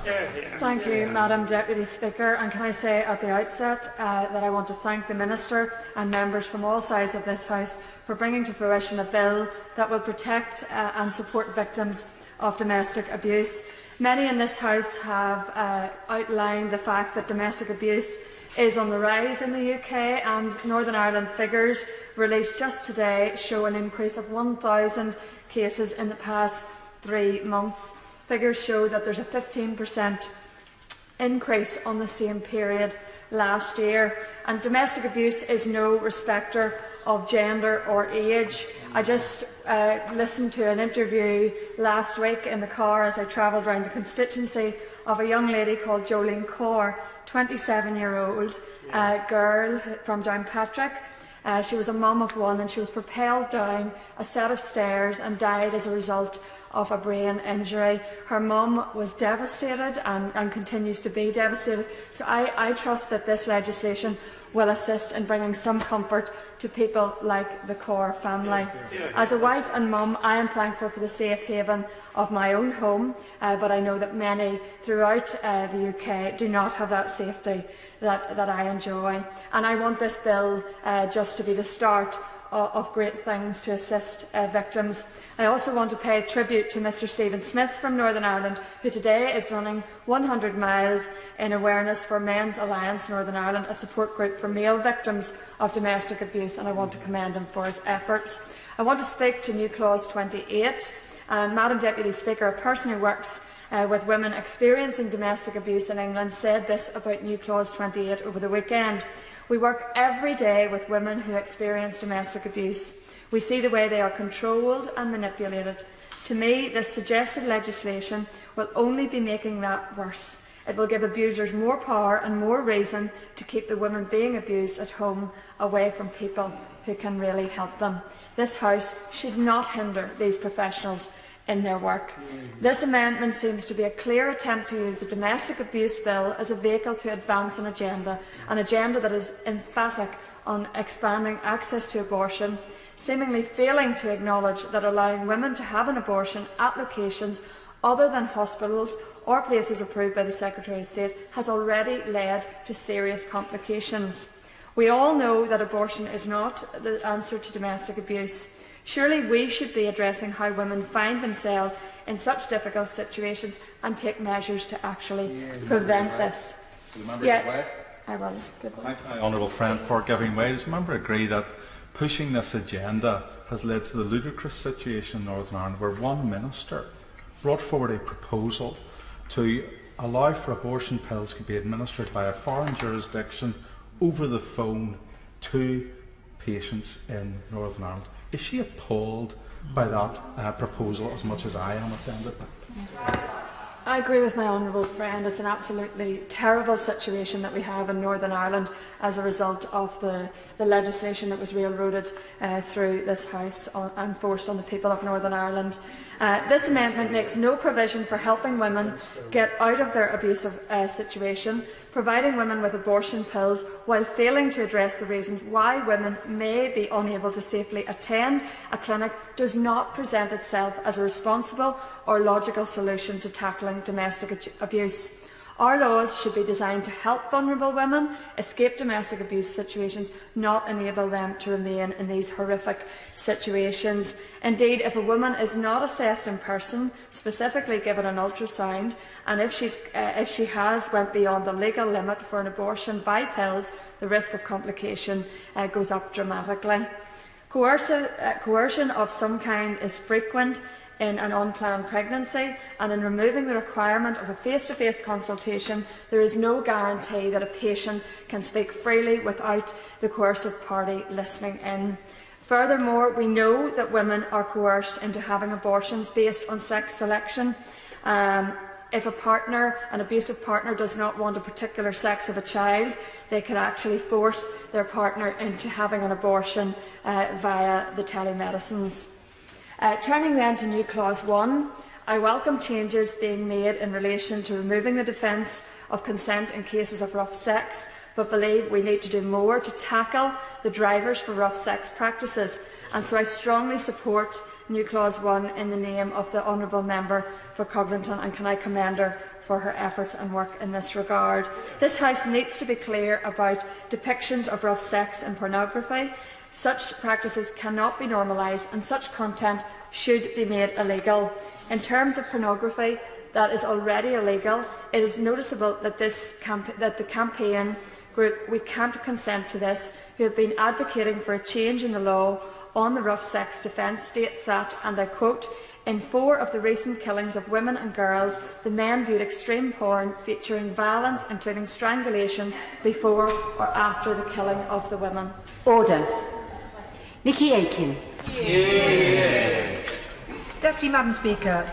Thank you, Madam Deputy Speaker. And can I say at the outset that I want to thank the Minister and members from all sides of this House for bringing to fruition a bill that will protect and support victims of domestic abuse. Many in this House have outlined the fact that domestic abuse is on the rise in the UK, and Northern Ireland figures released just today show an increase of 1,000 cases in the past 3 months. Figures show that there's a 15% increase on the same period last year, and domestic abuse is no respecter of gender or age. I just listened to an interview last week in the car as I travelled around the constituency of a young lady called 𝘿𝙊𝙈𝙀𝙎𝙏, 27-year-old girl from Downpatrick. She was a mum of one, and she was propelled down a set of stairs and died as a result of a brain injury. Her mum was devastated and continues to be devastated. So I trust that this legislation will assist in bringing some comfort to people like the 𝘿𝙊𝙈 family. As a wife and mum, I am thankful for the safe haven of my own home, but I know that many throughout the UK do not have that safety that I enjoy. And I want this bill just to be the start of great things to assist victims. I also want to pay tribute to Mr Steven Smyth from Northern Ireland, who today is running 100 miles in awareness for Men's Alliance Northern Ireland, a support group for male victims of domestic abuse, and I want to commend him for his efforts. I want to speak to new clause 28. And Madam Deputy Speaker, a person who works with women experiencing domestic abuse in England said this about new clause 28 over the weekend. We work every day with women who experience domestic abuse. We see the way they are controlled and manipulated. To me, this suggested legislation will only be making that worse. It will give abusers more power and more reason to keep the women being abused at home away from people who can really help them. This House should not hinder these professionals in their work. This amendment seems to be a clear attempt to use the Domestic Abuse Bill as a vehicle to advance an agenda that is emphatic on expanding access to abortion, seemingly failing to acknowledge that allowing women to have an abortion at locations other than hospitals or places approved by the Secretary of State has already led to serious complications. We all know that abortion is not the answer to domestic abuse. Surely we should be addressing how women find themselves in such difficult situations and take measures to actually prevent this. I will. Thank my honourable friend for giving way. Does the member agree that pushing this agenda has led to the ludicrous situation in Northern Ireland where one minister brought forward a proposal to allow for abortion pills to be administered by a foreign jurisdiction over the phone to patients in Northern Ireland? Is she appalled by that proposal as much as I am offended? I agree with my honourable friend. It's an absolutely terrible situation that we have in Northern Ireland as a result of the legislation that was railroaded through this House and forced on the people of Northern Ireland. This amendment makes no provision for helping women get out of their abusive situation, providing women with abortion pills while failing to address the reasons why women may be unable to safely attend a clinic does not present itself as a responsible or logical solution to tackling domestic abuse. Our laws should be designed to help vulnerable women escape domestic abuse situations, not enable them to remain in these horrific situations. Indeed, if a woman is not assessed in person, specifically given an ultrasound, and if she has went beyond the legal limit for an abortion by pills, the risk of complication goes up dramatically. Coercion of some kind is frequent in an unplanned pregnancy, and in removing the requirement of a face-to-face consultation, there is no guarantee that a patient can speak freely without the coercive party listening in. Furthermore, we know that women are coerced into having abortions based on sex selection. If an abusive partner does not want a particular sex of a child, they can actually force their partner into having an abortion via the telemedicines. Turning then to new clause 1, I welcome changes being made in relation to removing the defence of consent in cases of rough sex, but believe we need to do more to tackle the drivers for rough sex practices, and so I strongly support new clause 1 in the name of the Honourable Member for Coglinton, and can I commend her for her efforts and work in this regard. This House needs to be clear about depictions of rough sex and pornography. Such practices cannot be normalised, and such content should be made illegal. In terms of pornography that is already illegal, it is noticeable that the campaign group We Can't Consent to This, who have been advocating for a change in the law on the rough sex defence, states that, and I quote, "In 4 of the recent killings of women and girls, the men viewed extreme porn featuring violence, including strangulation, before or after the killing of the women." Order. Nicky Aiken. Deputy Madam Speaker.